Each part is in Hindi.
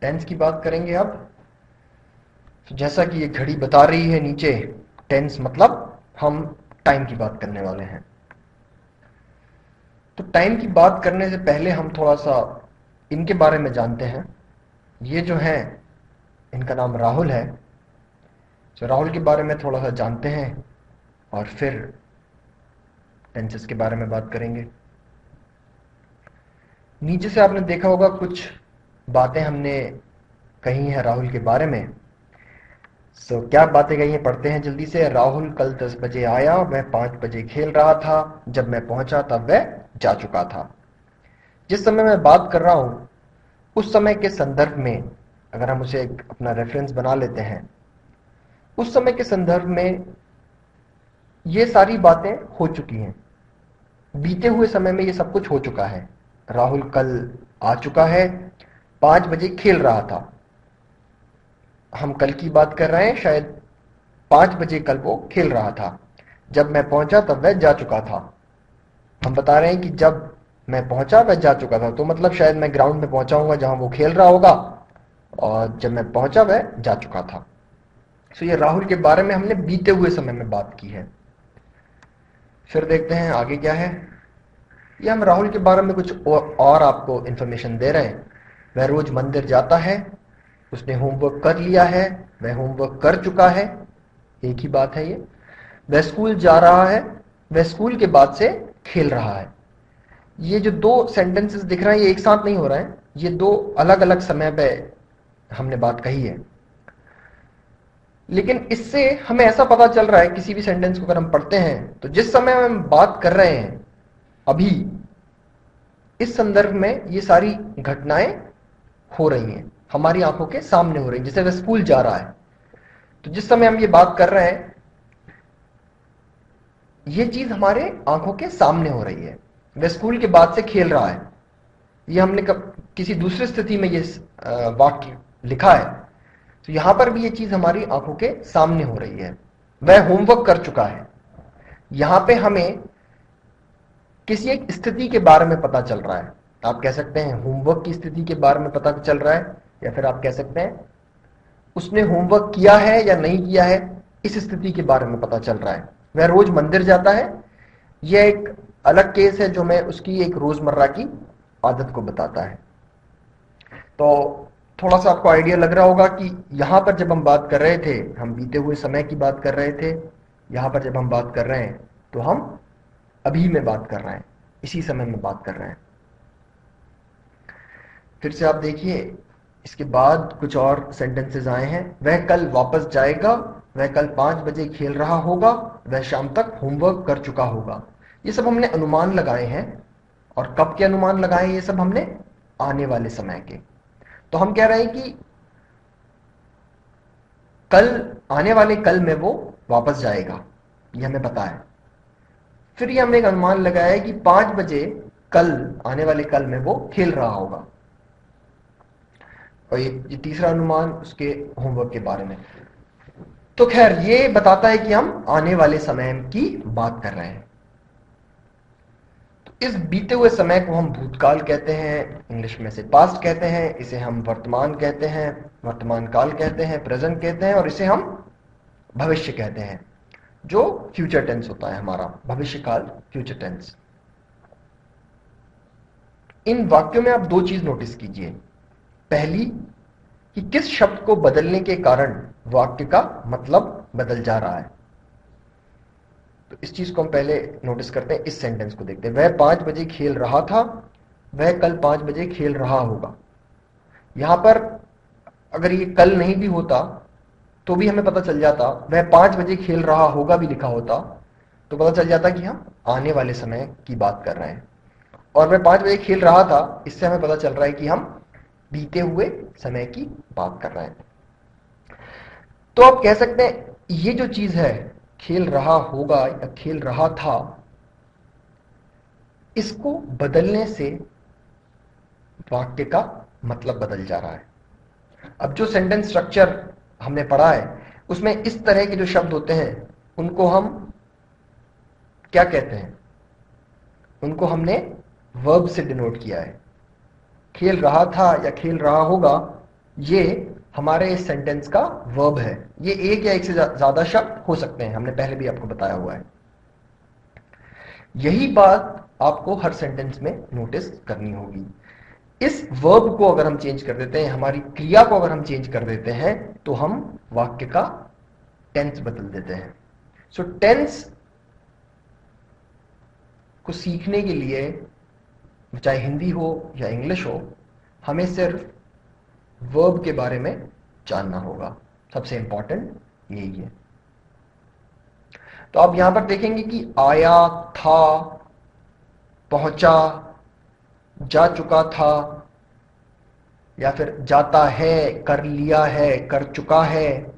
टेंस की बात करेंगे अब। तो जैसा कि ये घड़ी बता रही है नीचे, टेंस मतलब हम टाइम की बात करने वाले हैं। तो टाइम की बात करने से पहले हम थोड़ा सा इनके बारे में जानते हैं। ये जो है, इनका नाम राहुल है। तो राहुल के बारे में थोड़ा सा जानते हैं और फिर टेंसेस के बारे में बात करेंगे। नीचे से आपने देखा होगा कुछ बातें हमने कही हैं राहुल के बारे में। क्या बातें कही हैं, पढ़ते हैं जल्दी से। राहुल कल 10 बजे आया, वह 5 बजे खेल रहा था, जब मैं पहुंचा तब वह जा चुका था। जिस समय मैं बात कर रहा हूं उस समय के संदर्भ में अगर हम उसे एक अपना रेफरेंस बना लेते हैं, उस समय के संदर्भ में ये सारी बातें हो चुकी हैं। बीते हुए समय में ये सब कुछ हो चुका है। राहुल कल आ चुका है, 5 बजे खेल रहा था। हम कल की बात कर रहे हैं, शायद 5 बजे कल वो खेल रहा था, जब मैं पहुंचा तब वह जा चुका था। हम बता रहे हैं कि जब मैं पहुंचा वह जा चुका था, तो मतलब शायद मैं ग्राउंड में पहुंचा हूंगा जहां वो खेल रहा होगा, और जब मैं पहुंचा वह जा चुका था। तो ये राहुल के बारे में हमने बीते हुए समय में बात की है। फिर देखते हैं आगे क्या है। ये हम राहुल के बारे में कुछ और आपको इंफॉर्मेशन दे रहे हैं। वह रोज मंदिर जाता है, उसने होमवर्क कर लिया है, वह होमवर्क कर चुका है, एक ही बात है ये। वह स्कूल जा रहा है, वह स्कूल के बाद से खेल रहा है। ये जो दो सेंटेंसेस दिख रहे हैं ये एक साथ नहीं हो रहे हैं, ये दो अलग अलग समय पे हमने बात कही है। लेकिन इससे हमें ऐसा पता चल रहा है, किसी भी सेंटेंस को अगर हम पढ़ते हैं तो जिस समय हम बात कर रहे हैं अभी, इस संदर्भ में ये सारी घटनाएं हो रही हैं, हमारी आंखों के सामने हो रही हैं। जैसे वह स्कूल जा रहा है, तो जिस समय हम ये बात कर रहे हैं ये चीज हमारे आंखों के सामने हो रही है। वह स्कूल के बाद से खेल रहा है, ये हमने किसी दूसरी स्थिति में ये वाक्य लिखा है, तो यहां पर भी ये चीज हमारी आंखों के सामने हो रही है। वह होमवर्क कर चुका है, यहां पे हमें किसी एक स्थिति के बारे में पता चल रहा है। आप कह सकते हैं होमवर्क की स्थिति के बारे में पता चल रहा है, या फिर आप कह सकते हैं उसने होमवर्क किया है या नहीं किया है, इस स्थिति के बारे में पता चल रहा है। वह रोज मंदिर जाता है, यह एक अलग केस है जो मैं उसकी एक रोजमर्रा की आदत को बताता है। तो थोड़ा सा आपको आइडिया लग रहा होगा कि यहां पर जब हम बात कर रहे थे, हम बीते हुए समय की बात कर रहे थे। यहां पर जब हम बात कर रहे हैं तो हम अभी में बात कर रहे हैं, इसी समय में बात कर रहे हैं। फिर से आप देखिए, इसके बाद कुछ और सेंटेंसेस आए हैं। वह कल वापस जाएगा, वह कल 5 बजे खेल रहा होगा, वह शाम तक होमवर्क कर चुका होगा। ये सब हमने अनुमान लगाए हैं, और कब के अनुमान लगाए ये सब हमने, आने वाले समय के। तो हम कह रहे हैं कि कल, आने वाले कल में वो वापस जाएगा, ये हमें पता है। फिर ये हमने एक अनुमान लगाया है कि 5 बजे कल, आने वाले कल में वो खेल रहा होगा। और ये तीसरा अनुमान उसके होमवर्क के बारे में। तो खैर ये बताता है कि हम आने वाले समय की बात कर रहे हैं। तो इस बीते हुए समय को हम भूतकाल कहते हैं, इंग्लिश में से पास्ट कहते हैं, इसे हम वर्तमान कहते हैं, वर्तमान काल कहते हैं, प्रेजेंट कहते हैं, और इसे हम भविष्य कहते हैं, जो फ्यूचर टेंस होता है हमारा, भविष्य काल, फ्यूचर टेंस। इन वाक्यों में आप दो चीज नोटिस कीजिए। पहली, कि किस शब्द को बदलने के कारण वाक्य का मतलब बदल जा रहा है। तो इस चीज को हम पहले नोटिस करते हैं, इस सेंटेंस को देखते हैं। वह 5 बजे खेल रहा था, वह कल 5 बजे खेल रहा होगा। यहां पर अगर ये कल नहीं भी होता तो भी हमें पता चल जाता, वह 5 बजे खेल रहा होगा भी लिखा होता तो पता चल जाता कि हम आने वाले समय की बात कर रहे हैं। और वह 5 बजे खेल रहा था, इससे हमें पता चल रहा है कि हम बीते हुए समय की बात कर रहे हैं। तो आप कह सकते हैं ये जो चीज है, खेल रहा होगा या खेल रहा था, इसको बदलने से वाक्य का मतलब बदल जा रहा है। अब जो सेंटेंस स्ट्रक्चर हमने पढ़ा है उसमें इस तरह के जो शब्द होते हैं उनको हम क्या कहते हैं, उनको हमने वर्ब से डिनोट किया है। खेल रहा था या खेल रहा होगा, ये हमारे इस सेंटेंस का वर्ब है। ये एक या एक से ज्यादा शब्द हो सकते हैं, हमने पहले भी आपको बताया हुआ है। यही बात आपको हर सेंटेंस में नोटिस करनी होगी। इस वर्ब को अगर हम चेंज कर देते हैं, हमारी क्रिया को अगर हम चेंज कर देते हैं, तो हम वाक्य का टेंस बदल देते हैं। सो टेंस को सीखने के लिए, चाहे हिंदी हो या इंग्लिश हो, हमें सिर्फ वर्ब के बारे में जानना होगा। सबसे इंपॉर्टेंट यही है। तो आप यहां पर देखेंगे कि आया, था, पहुंचा, जा चुका था, या फिर जाता है, कर लिया है, कर चुका है,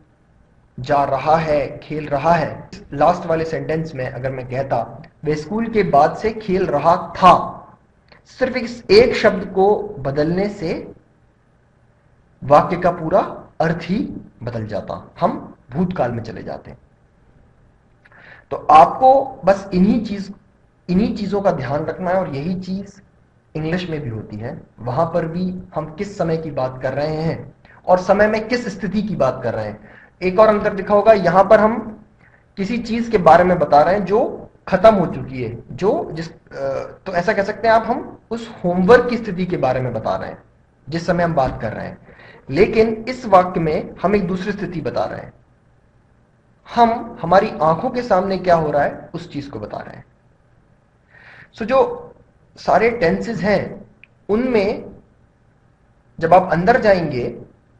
जा रहा है, खेल रहा है। लास्ट वाले सेंटेंस में अगर मैं कहता वे स्कूल के बाद से खेल रहा था, सिर्फ इस एक शब्द को बदलने से वाक्य का पूरा अर्थ ही बदल जाता, हम भूतकाल में चले जाते। तो आपको बस इन्हीं चीजों का ध्यान रखना है, और यही चीज इंग्लिश में भी होती है। वहां पर भी हम किस समय की बात कर रहे हैं और समय में किस स्थिति की बात कर रहे हैं। एक और अंतर दिखा होगा, यहां पर हम किसी चीज के बारे में बता रहे हैं जो खत्म हो चुकी है, तो ऐसा कह सकते हैं आप, हम उस होमवर्क की स्थिति के बारे में बता रहे हैं जिस समय हम बात कर रहे हैं। लेकिन इस वाक्य में हम एक दूसरी स्थिति बता रहे हैं, हम हमारी आंखों के सामने क्या हो रहा है उस चीज को बता रहे हैं। सो जो सारे टेंसेस हैं, उनमें जब आप अंदर जाएंगे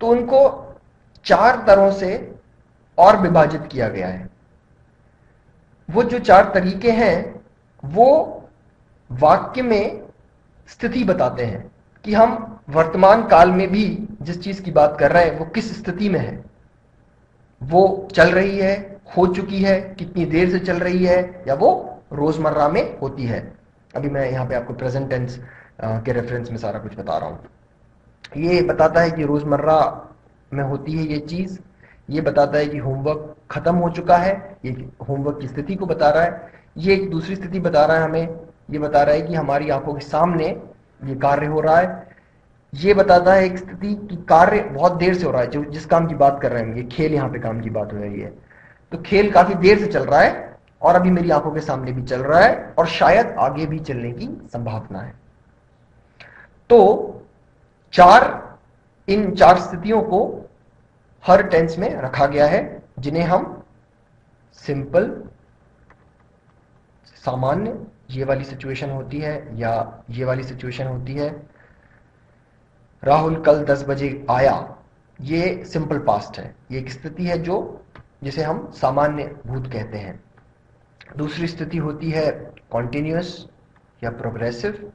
तो उनको 4 तरह से और विभाजित किया गया है। वो जो 4 तरीके हैं वो वाक्य में स्थिति बताते हैं कि हम वर्तमान काल में भी जिस चीज की बात कर रहे हैं वो किस स्थिति में है, वो चल रही है, हो चुकी है, कितनी देर से चल रही है, या वो रोजमर्रा में होती है। अभी मैं यहां पे आपको प्रेजेंट टेंस के रेफरेंस में सारा कुछ बता रहा हूं। ये बताता है कि रोजमर्रा में होती है ये चीज, ये बताता है कि होमवर्क खत्म हो चुका है, ये होमवर्क की स्थिति को बता रहा है। ये एक दूसरी स्थिति बता रहा है हमें, ये बता रहा है कि हमारी आंखों के सामने ये कार्य हो रहा है। ये बताता है एक स्थिति कि कार्य बहुत देर से हो रहा है, जो जिस काम की बात कर रहे हैं, ये खेल यहाँ पे काम की बात हो रही है, तो खेल काफी देर से चल रहा है और अभी मेरी आंखों के सामने भी चल रहा है और शायद आगे भी चलने की संभावना है। तो इन चार स्थितियों को हर टेंस में रखा गया है, जिन्हें हम सिंपल, सामान्य, ये वाली सिचुएशन होती है या ये वाली सिचुएशन होती है। राहुल कल 10 बजे आया, ये सिंपल पास्ट है, ये एक स्थिति है जिसे हम सामान्य भूत कहते हैं। दूसरी स्थिति होती है कॉन्टिन्यूअस या प्रोग्रेसिव।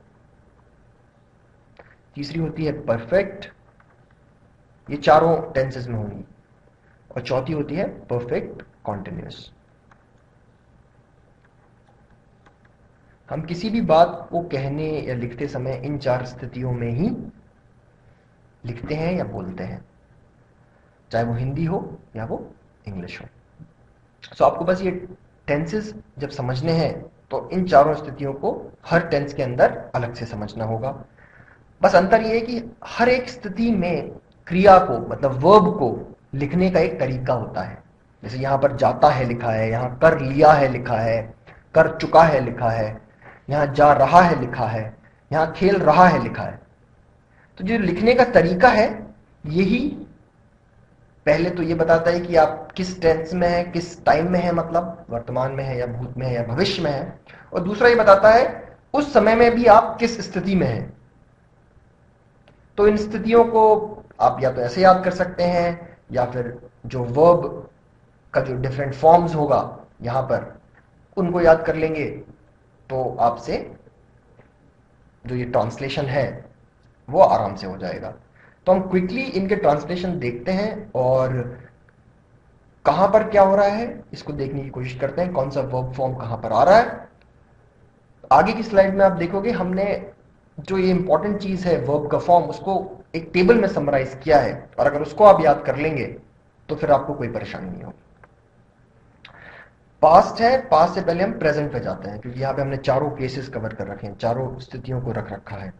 तीसरी होती है परफेक्ट, ये चारों टेंसेस में होंगी। और चौथी होती है परफेक्ट कॉन्टिन्यूअस। हम किसी भी बात को कहने या लिखते समय इन 4 स्थितियों में ही लिखते हैं या बोलते हैं, चाहे वो हिंदी हो या वो इंग्लिश हो। सो आपको बस ये टेंसेस जब समझने हैं तो इन चारों स्थितियों को हर टेंस के अंदर अलग से समझना होगा। बस अंतर यह है कि हर एक स्थिति में क्रिया को, मतलब वर्ब को लिखने का एक तरीका होता है। जैसे यहां पर जाता है लिखा है, यहां कर लिया है लिखा है, कर चुका है लिखा है, यहां जा रहा है लिखा है, यहां खेल रहा है लिखा है। तो जो लिखने का तरीका है, यही पहले तो ये बताता है कि आप किस टेंस में है, किस टाइम में है, मतलब वर्तमान में है या भूत में है या भविष्य में है। और दूसरा ये बताता है उस समय में भी आप किस स्थिति में हैं। तो इन स्थितियों को आप या तो ऐसे याद कर सकते हैं, या फिर जो वर्ब का जो डिफरेंट फॉर्म्स होगा यहां पर, उनको याद कर लेंगे, तो आपसे जो ये ट्रांसलेशन है वो आराम से हो जाएगा। तो हम क्विकली इनके ट्रांसलेशन देखते हैं और कहां पर क्या हो रहा है इसको देखने की कोशिश करते हैं, कौन सा वर्ब फॉर्म कहां पर आ रहा है। आगे की स्लाइड में आप देखोगे हमने जो ये इंपॉर्टेंट चीज है वर्ब का फॉर्म, उसको एक टेबल में समराइज किया है, और अगर उसको आप याद कर लेंगे तो फिर आपको कोई परेशानी नहीं होगी। पास्ट है, पास्ट से पहले हम प्रेजेंट पे जाते हैं, क्योंकि यहां पे हमने चारों केसेस कवर कर रखे हैं, चारों स्थितियों को रख रखा है।